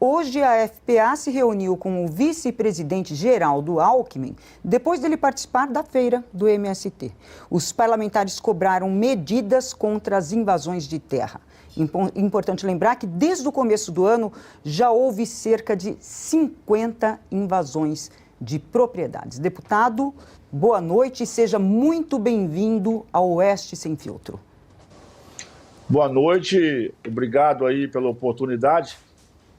Hoje, a FPA se reuniu com o vice-presidente Geraldo Alckmin, depois dele participar da feira do MST. Os parlamentares cobraram medidas contra as invasões de terra. Importante lembrar que, desde o começo do ano, já houve cerca de 50 invasões de propriedades. Deputado, boa noite e seja muito bem-vindo ao Oeste Sem Filtro. Boa noite, obrigado aí pela oportunidade.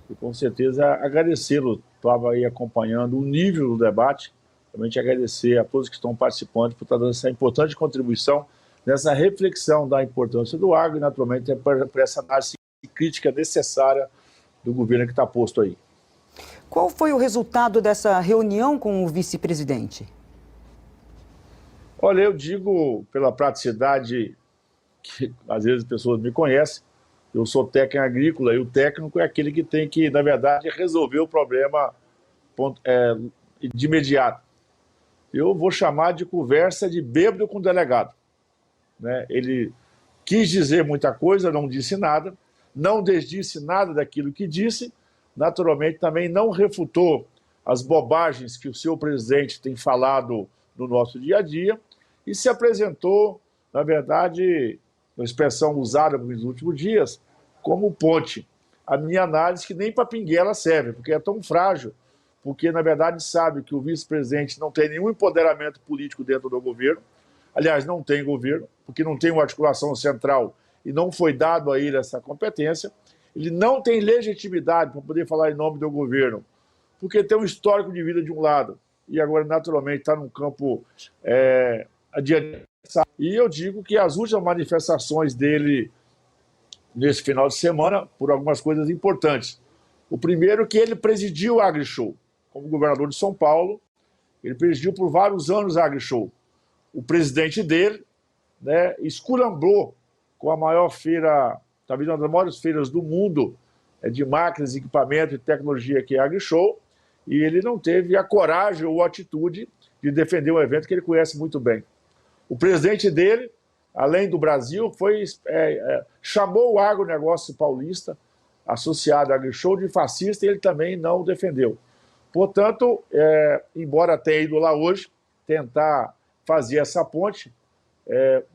E com certeza agradecê-lo, estava aí acompanhando o nível do debate, realmente agradecer a todos que estão participando por estar dando essa importante contribuição nessa reflexão da importância do agro e, naturalmente, por essa análise crítica necessária do governo que está posto aí. Qual foi o resultado dessa reunião com o vice-presidente? Olha, eu digo pela praticidade que às vezes as pessoas me conhecem, eu sou técnico agrícola e o técnico é aquele que tem que, na verdade, resolver o problema de imediato. Eu vou chamar de conversa de bêbado com o delegado. Né? Ele quis dizer muita coisa, não disse nada, não desdisse nada daquilo que disse, naturalmente também não refutou as bobagens que o seu presidente tem falado no nosso dia a dia e se apresentou, na verdade, uma expressão usada nos últimos dias, como ponte. A minha análise que nem para pinguela serve, porque é tão frágil, porque, na verdade, sabe que o vice-presidente não tem nenhum empoderamento político dentro do governo, aliás, não tem governo, porque não tem uma articulação central e não foi dado a ele essa competência, ele não tem legitimidade para poder falar em nome do governo, porque tem um histórico de vida de um lado, e agora, naturalmente, está num campo adiante. E eu digo que as últimas manifestações dele nesse final de semana, por algumas coisas importantes. O primeiro, que ele presidiu o AgriShow, como governador de São Paulo, ele presidiu por vários anos o AgriShow. O presidente dele, né, esculhambou com a maior feira, talvez uma das maiores feiras do mundo, de máquinas, equipamento e tecnologia, que é a AgriShow, e ele não teve a coragem ou a atitude de defender um evento que ele conhece muito bem. O presidente dele, além do Brasil, chamou o agronegócio paulista, associado à AgriShow, de fascista, e ele também não defendeu. Portanto, embora tenha ido lá hoje tentar fazer essa ponte,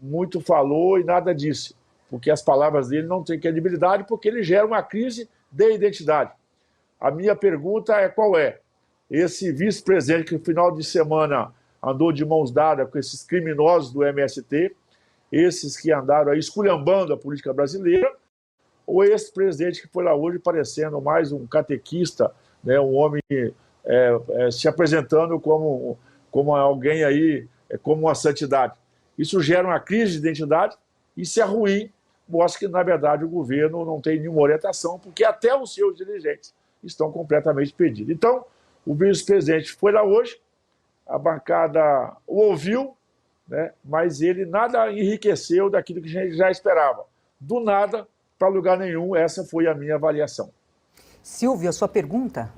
muito falou e nada disse, porque as palavras dele não têm credibilidade, porque ele gera uma crise de identidade. A minha pergunta é qual é? Esse vice-presidente que no final de semana andou de mãos dadas com esses criminosos do MST, esses que andaram aí esculhambando a política brasileira, ou esse presidente que foi lá hoje parecendo mais um catequista, né, um homem se apresentando como alguém aí, como uma santidade. Isso gera uma crise de identidade, e se é ruim, mostra que, na verdade, o governo não tem nenhuma orientação, porque até os seus dirigentes estão completamente perdidos. Então, o vice-presidente foi lá hoje, a bancada o ouviu, né, mas ele nada enriqueceu daquilo que a gente já esperava. Do nada, para lugar nenhum, essa foi a minha avaliação. Silvio, a sua pergunta?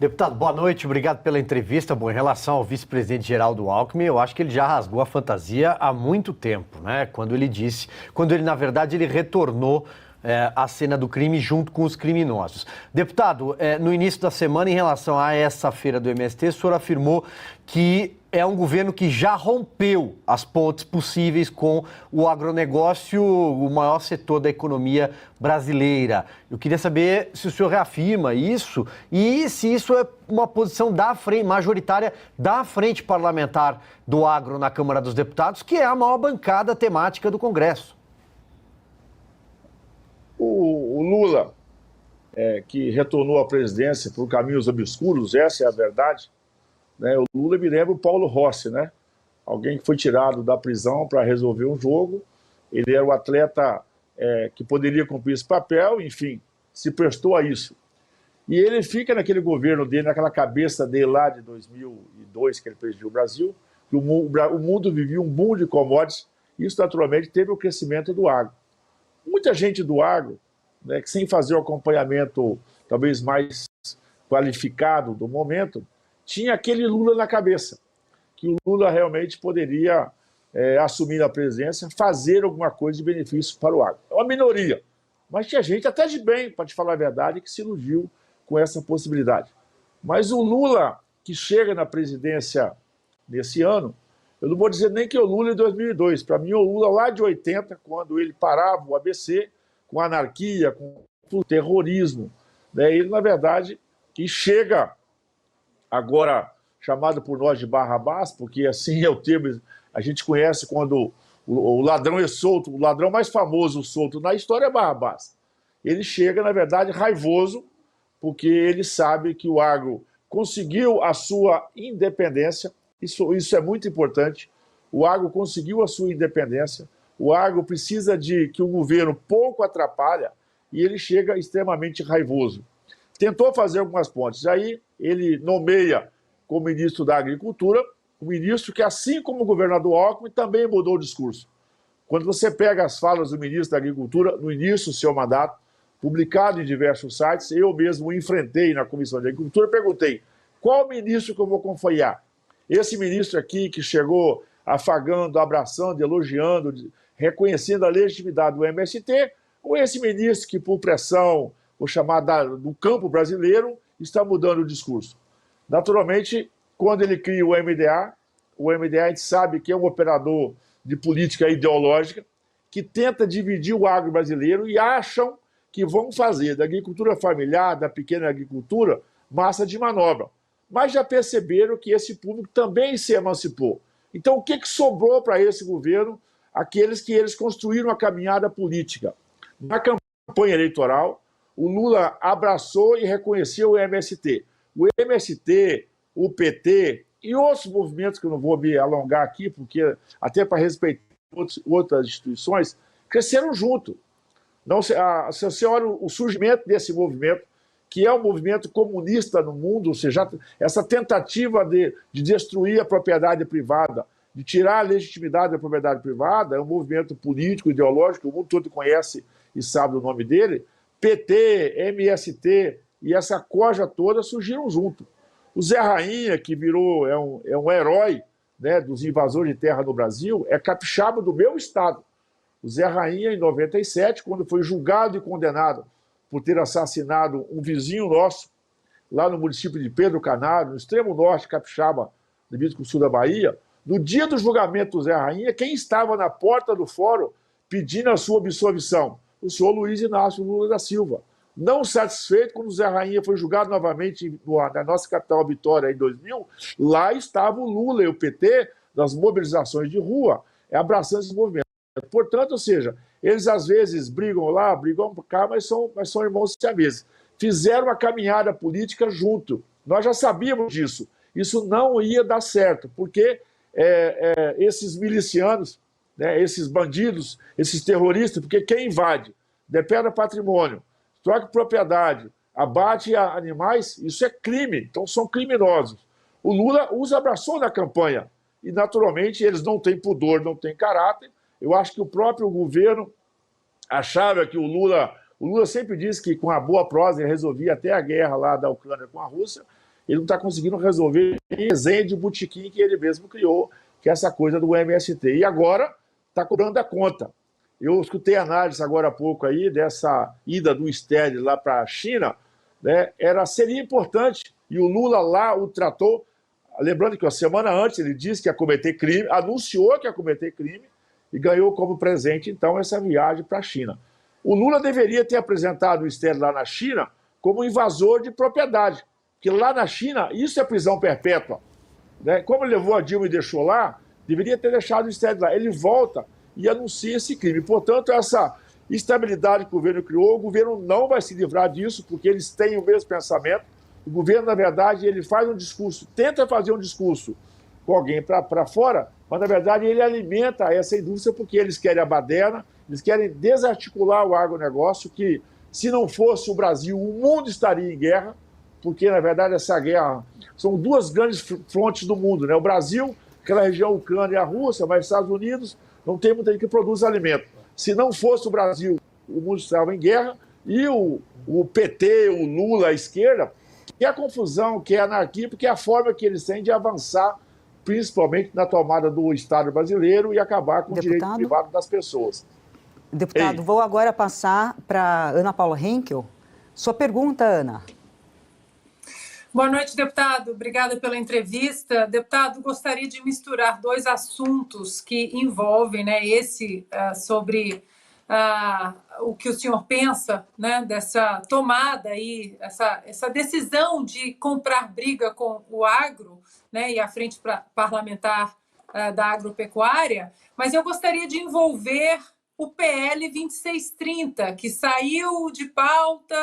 Deputado, boa noite, obrigado pela entrevista. Bom, em relação ao vice-presidente Geraldo Alckmin, eu acho que ele já rasgou a fantasia há muito tempo, né? Quando ele, na verdade, ele retornou a cena do crime junto com os criminosos. Deputado, no início da semana, em relação a essa feira do MST, o senhor afirmou que é um governo que já rompeu as pontes possíveis com o agronegócio, o maior setor da economia brasileira. Eu queria saber se o senhor reafirma isso e se isso é uma posição majoritária da frente parlamentar do agro na Câmara dos Deputados, que é a maior bancada temática do Congresso. O Lula, que retornou à presidência por caminhos obscuros, essa é a verdade, né? O Lula me lembra o Paulo Rossi, né? Alguém que foi tirado da prisão para resolver um jogo, ele era o atleta que poderia cumprir esse papel, enfim, se prestou a isso. E ele fica naquele governo dele, naquela cabeça dele lá de 2002, que ele presidiu o Brasil, que o mundo vivia um boom de commodities, e isso naturalmente teve o crescimento do agro. Muita gente do agro, né, que sem fazer o acompanhamento talvez mais qualificado do momento, tinha aquele Lula na cabeça, que o Lula realmente poderia assumir a presidência, fazer alguma coisa de benefício para o agro. É uma minoria, mas tinha gente até de bem, para te falar a verdade, que se iludiu com essa possibilidade. Mas o Lula, que chega na presidência nesse ano, eu não vou dizer nem que é o Lula em 2002. Para mim, o Lula lá de 80, quando ele parava o ABC com anarquia, com o terrorismo. Né? Ele, na verdade, que chega agora chamado por nós de Barrabás, porque assim é o termo, a gente conhece quando o ladrão é solto, o ladrão mais famoso solto na história é Barrabás. Ele chega, na verdade, raivoso, porque ele sabe que o agro conseguiu a sua independência, isso é muito importante, o agro conseguiu a sua independência, o agro precisa de que o governo pouco atrapalha, e ele chega extremamente raivoso. Tentou fazer algumas pontes, aí ele nomeia como ministro da Agricultura, um ministro que, assim como o governador Alckmin, também mudou o discurso. Quando você pega as falas do ministro da Agricultura, no início do seu mandato, publicado em diversos sites, eu mesmo o enfrentei na Comissão de Agricultura e perguntei, qual ministro que eu vou confiar? Esse ministro aqui que chegou afagando, abraçando, elogiando, reconhecendo a legitimidade do MST, ou esse ministro que, por pressão, vou chamar do campo brasileiro, está mudando o discurso? Naturalmente, quando ele cria o MDA a gente sabe que é um operador de política ideológica que tenta dividir o agro brasileiro e acham que vão fazer da agricultura familiar, da pequena agricultura, massa de manobra. Mas já perceberam que esse público também se emancipou. Então, o que sobrou para esse governo? Aqueles que eles construíram a caminhada política. Na campanha eleitoral, o Lula abraçou e reconheceu o MST. O MST, o PT e outros movimentos que eu não vou me alongar aqui, porque até para respeitar outras instituições, cresceram junto. Não, se você olha o surgimento desse movimento, que é um movimento comunista no mundo, ou seja, essa tentativa de destruir a propriedade privada, de tirar a legitimidade da propriedade privada, é um movimento político, ideológico, o mundo todo conhece e sabe o nome dele. PT, MST e essa corja toda surgiram junto. O Zé Rainha, que virou, é um herói, né, dos invasores de terra no Brasil, é capixaba do meu estado. O Zé Rainha, em 97, quando foi julgado e condenado por ter assassinado um vizinho nosso, lá no município de Pedro Canário, no extremo norte capixaba, devido com o sul da Bahia, no dia do julgamento do Zé Rainha, quem estava na porta do fórum pedindo a sua absolvição? O senhor Luiz Inácio Lula da Silva. Não satisfeito, quando o Zé Rainha foi julgado novamente na nossa capital Vitória, em 2000, lá estava o Lula e o PT, das mobilizações de rua, abraçando esse movimento. Portanto, ou seja, eles às vezes brigam lá, brigam cá, mas são irmãos siameses. Fizeram a caminhada política junto. Nós já sabíamos disso. Isso não ia dar certo, porque esses milicianos, né, esses bandidos, esses terroristas, porque quem invade, dependa patrimônio, troca propriedade, abate animais, isso é crime, então são criminosos. O Lula os abraçou na campanha e, naturalmente, eles não têm pudor, não têm caráter. Eu acho que o próprio governo achava que o Lula sempre disse que com a boa prosa ele resolvia até a guerra lá da Ucrânia com a Rússia, ele não está conseguindo resolver em desenho de botequim que ele mesmo criou, que é essa coisa do MST. E agora está cobrando a conta. Eu escutei análise agora há pouco aí dessa ida do Stelle lá para a China, né? Seria importante, e o Lula lá o tratou, lembrando que a semana antes ele disse que ia cometer crime, anunciou que ia cometer crime, e ganhou como presente, então, essa viagem para a China. O Lula deveria ter apresentado o Stelle lá na China como invasor de propriedade, porque lá na China isso é prisão perpétua. Né? Como ele levou a Dilma e deixou lá, deveria ter deixado o Stelle lá. Ele volta e anuncia esse crime. Portanto, essa estabilidade que o governo criou, o governo não vai se livrar disso, porque eles têm o mesmo pensamento. O governo, na verdade, ele faz um discurso, tenta fazer um discurso com alguém para fora, mas, na verdade, ele alimenta essa indústria porque eles querem a baderna, eles querem desarticular o agronegócio, que, se não fosse o Brasil, o mundo estaria em guerra, porque, na verdade, essa guerra... São duas grandes frontes do mundo, né? O Brasil, aquela região Ucrânia e a Rússia, mas os Estados Unidos não tem muita gente que produz alimento. Se não fosse o Brasil, o mundo estava em guerra, e o PT, o Lula, a esquerda, que é a confusão, que é a anarquia, porque é a forma que eles têm de avançar, principalmente na tomada do Estado brasileiro e acabar com o direito privado das pessoas. Deputado, vou agora passar para Ana Paula Henkel. Sua pergunta, Ana. Boa noite, deputado. Obrigada pela entrevista. Deputado, gostaria de misturar dois assuntos que envolvem, né, esse sobre o que o senhor pensa, né, dessa tomada aí, essa decisão de comprar briga com o agro, né, e a frente parlamentar da agropecuária, mas eu gostaria de envolver o PL 2630, que saiu de pauta,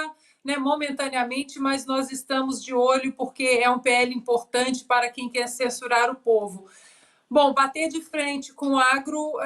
né, momentaneamente, mas nós estamos de olho porque é um PL importante para quem quer censurar o povo. Bom, bater de frente com o agro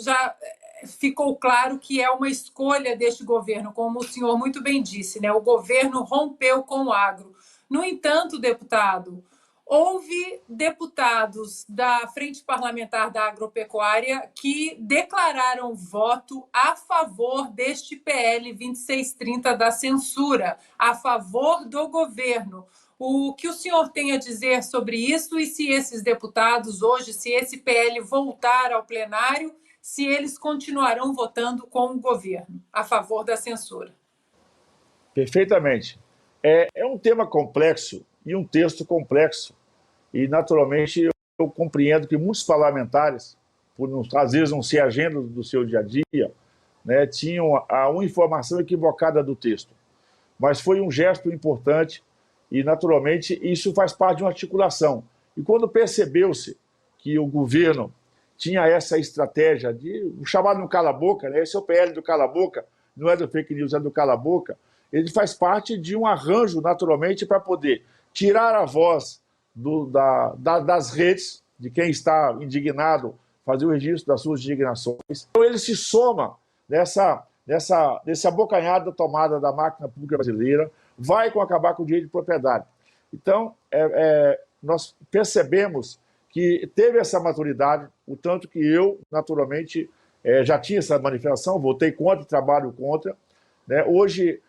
já ficou claro que é uma escolha deste governo, como o senhor muito bem disse, né? O governo rompeu com o agro. No entanto, deputado, houve deputados da Frente Parlamentar da Agropecuária que declararam voto a favor deste PL 2630 da censura, a favor do governo. O que o senhor tem a dizer sobre isso e se esses deputados hoje, se esse PL voltar ao plenário, se eles continuarão votando com o governo a favor da censura? Perfeitamente. É um tema complexo e um texto complexo. E, naturalmente, eu compreendo que muitos parlamentares, por às vezes não ser agenda do seu dia a dia, né, tinham uma informação equivocada do texto. Mas foi um gesto importante e, naturalmente, isso faz parte de uma articulação. E quando percebeu-se que o governo tinha essa estratégia de o chamado no cala-boca, né, esse é o PL do cala-boca, não é do fake news, é do cala-boca, ele faz parte de um arranjo, naturalmente, para poder tirar a voz das redes, de quem está indignado, fazer o registro das suas indignações. Então ele se soma nesse abocanhado da tomada da máquina pública brasileira, vai acabar com o direito de propriedade. Então, nós percebemos que teve essa maturidade, o tanto que eu, naturalmente, já tinha essa manifestação, votei contra, trabalho contra. Né? Hoje,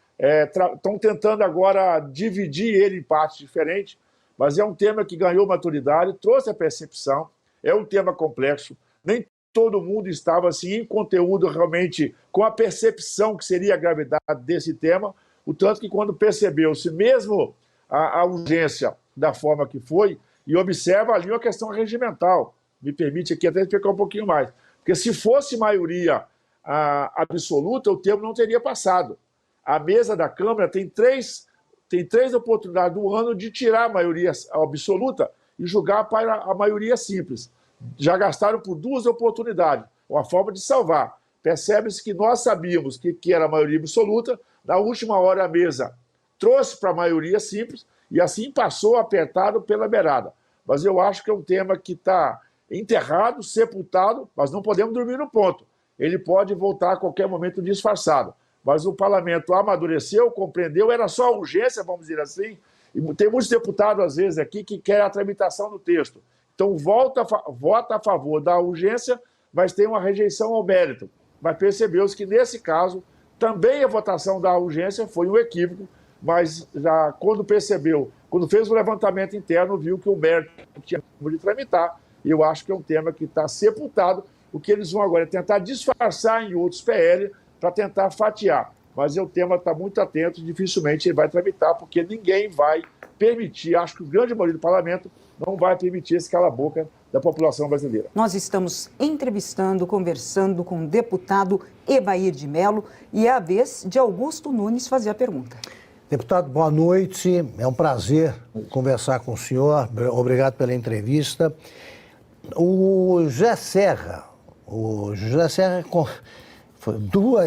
estão tentando agora dividir ele em partes diferentes, mas é um tema que ganhou maturidade, trouxe a percepção, é um tema complexo, nem todo mundo estava assim, em conteúdo realmente com a percepção que seria a gravidade desse tema, o tanto que quando percebeu-se mesmo a urgência da forma que foi, e observa ali uma questão regimental, me permite aqui até explicar um pouquinho mais, porque se fosse maioria absoluta, o termo não teria passado. A mesa da Câmara tem três oportunidades do ano de tirar a maioria absoluta e julgar para a maioria simples. Já gastaram por duas oportunidades, uma forma de salvar. Percebe-se que nós sabíamos que era a maioria absoluta, na última hora a mesa trouxe para a maioria simples e assim passou apertado pela beirada. Mas eu acho que é um tema que está enterrado, sepultado, mas não podemos dormir no ponto. Ele pode voltar a qualquer momento disfarçado. Mas o parlamento amadureceu, compreendeu, era só urgência, vamos dizer assim, e tem muitos deputados, às vezes, aqui que querem a tramitação do texto. Então, vota a favor da urgência, mas tem uma rejeição ao mérito. Mas percebeu-se que, nesse caso, também a votação da urgência foi um equívoco, mas já quando percebeu, quando fez o levantamento interno, viu que o mérito tinha de tramitar, e eu acho que é um tema que está sepultado. O que eles vão agora é tentar disfarçar em outros PL, para tentar fatiar. Mas o tema está muito atento, dificilmente ele vai tramitar, porque ninguém vai permitir, acho que o grande maioria do parlamento não vai permitir esse cala-boca da população brasileira. Nós estamos entrevistando, conversando com o deputado Evair de Mello e é a vez de Augusto Nunes fazer a pergunta. Deputado, boa noite. É um prazer conversar com o senhor. Obrigado pela entrevista. O José Serra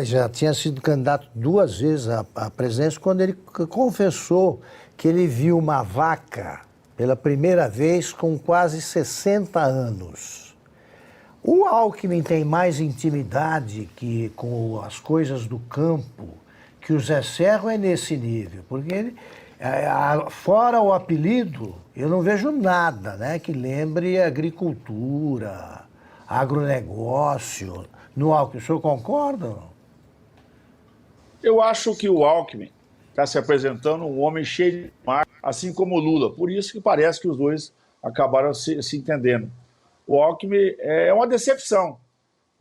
já tinha sido candidato duas vezes à presidência, quando ele confessou que ele viu uma vaca pela primeira vez com quase 60 anos. O Alckmin tem mais intimidade com as coisas do campo, que o Zé Serra é nesse nível, porque ele, fora o apelido, eu não vejo nada, né, que lembre agricultura, agronegócio. No Alckmin, o senhor concorda ou não? Eu acho que o Alckmin está se apresentando um homem cheio de marca, assim como o Lula. Por isso que parece que os dois acabaram se entendendo. O Alckmin é uma decepção.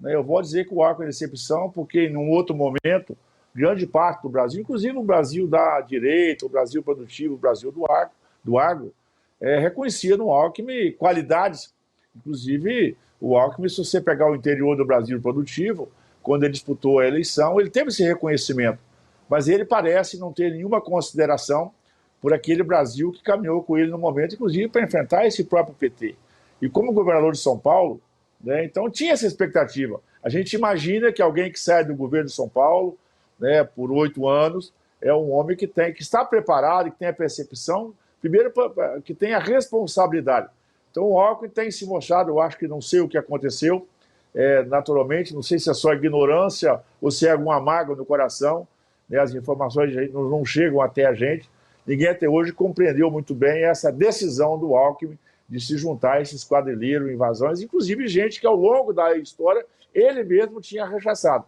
Eu vou dizer que o Alckmin é decepção porque, em um outro momento, grande parte do Brasil, inclusive o Brasil da direita, o Brasil produtivo, o Brasil do agro, do agro, reconhecia no Alckmin qualidades. Inclusive, o Alckmin, se você pegar o interior do Brasil produtivo, quando ele disputou a eleição, ele teve esse reconhecimento. Mas ele parece não ter nenhuma consideração por aquele Brasil que caminhou com ele no momento, inclusive para enfrentar esse próprio PT. E como governador de São Paulo, né, então tinha essa expectativa. A gente imagina que alguém que sai do governo de São Paulo, né, por 8 anos, é um homem que está preparado, que tem a percepção, primeiro, que tem a responsabilidade. Então o Alckmin tem se mostrado, eu acho que não sei o que aconteceu, naturalmente, não sei se é só ignorância ou se é alguma mágoa no coração, né, as informações não chegam até a gente. Ninguém até hoje compreendeu muito bem essa decisão do Alckmin de se juntar a esses quadrilheiros, invasões, inclusive gente que ao longo da história ele mesmo tinha rechaçado.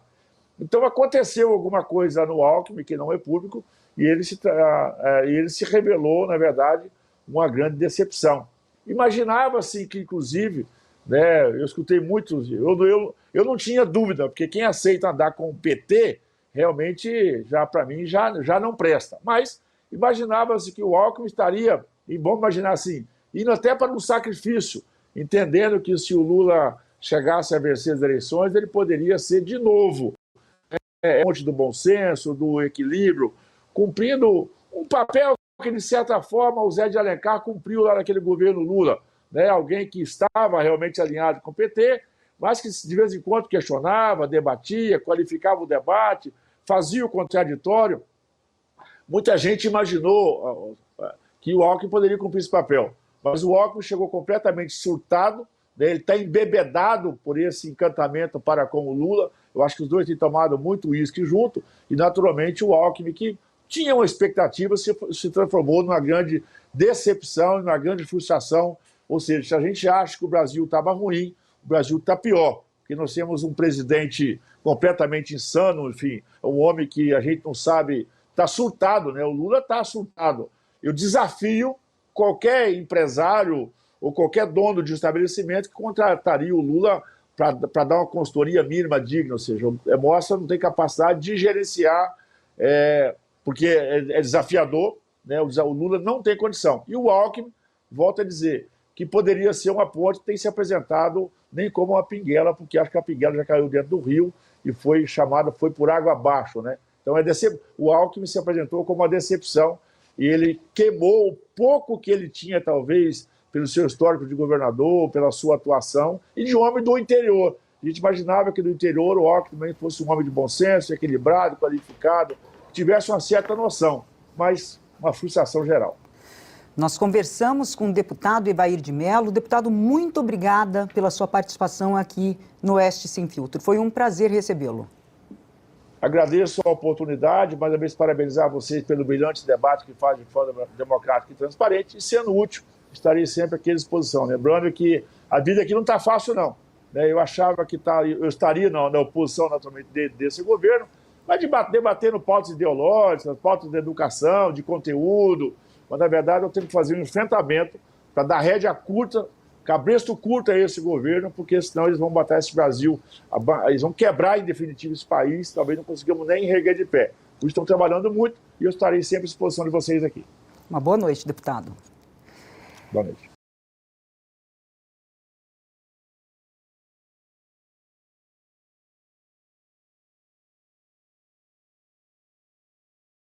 Então aconteceu alguma coisa no Alckmin que não é público e ele se revelou, na verdade, uma grande decepção. Imaginava-se que, inclusive, né, eu escutei muitos, eu não tinha dúvida, porque quem aceita andar com o PT, realmente, para mim, já não presta. Mas imaginava-se que o Alckmin estaria, e vamos imaginar assim, indo até para um sacrifício, entendendo que se o Lula chegasse a vencer as eleições, ele poderia ser de novo fonte do bom senso, do equilíbrio, cumprindo um papel que, de certa forma, o Zé de Alencar cumpriu lá naquele governo Lula, né? Alguém que estava realmente alinhado com o PT, mas que de vez em quando questionava, debatia, qualificava o debate, fazia o contraditório. Muita gente imaginou que o Alckmin poderia cumprir esse papel, mas o Alckmin chegou completamente surtado, né? Ele está embebedado por esse encantamento para com o Lula. Eu acho que os dois têm tomado muito uísque junto, e naturalmente o Alckmin, que tinha uma expectativa, se transformou numa grande decepção, numa grande frustração. Ou seja, se a gente acha que o Brasil estava ruim, o Brasil está pior, porque nós temos um presidente completamente insano, enfim, um homem que a gente não sabe, está surtado, né? O Lula está surtado. Eu desafio qualquer empresário ou qualquer dono de estabelecimento que contrataria o Lula para dar uma consultoria mínima digna, ou seja, mostra não tem capacidade de gerenciar, porque é desafiador, né? O Lula não tem condição. E o Alckmin, volta a dizer, que poderia ser uma ponte, tem se apresentado nem como uma pinguela, porque acho que a pinguela já caiu dentro do rio e foi por água abaixo, né? Então o Alckmin se apresentou como uma decepção e ele queimou o pouco que ele tinha, talvez, pelo seu histórico de governador, pela sua atuação, e de homem do interior. A gente imaginava que do interior o Alckmin fosse um homem de bom senso, equilibrado, qualificado, que tivesse uma certa noção, mas uma frustração geral. Nós conversamos com o deputado Evair de Mello. Deputado, muito obrigada pela sua participação aqui no Oeste Sem Filtro. Foi um prazer recebê-lo. Agradeço a oportunidade, mais uma vez parabenizar vocês pelo brilhante debate que fazem de forma democrática e transparente, e sendo útil, estarei sempre aqui à disposição. Lembrando que a vida aqui não está fácil, não. Eu achava que eu estaria na oposição, naturalmente, desse governo, mas debatendo pautas ideológicas, pautas de educação, de conteúdo, mas, na verdade, eu tenho que fazer um enfrentamento para dar rédea curta, cabresto curto a esse governo, porque senão eles vão botar esse Brasil, eles vão quebrar, em definitivo, esse país, talvez não consigamos nem erguer de pé. Por isso estão trabalhando muito e eu estarei sempre à disposição de vocês aqui. Uma boa noite, deputado. Boa noite.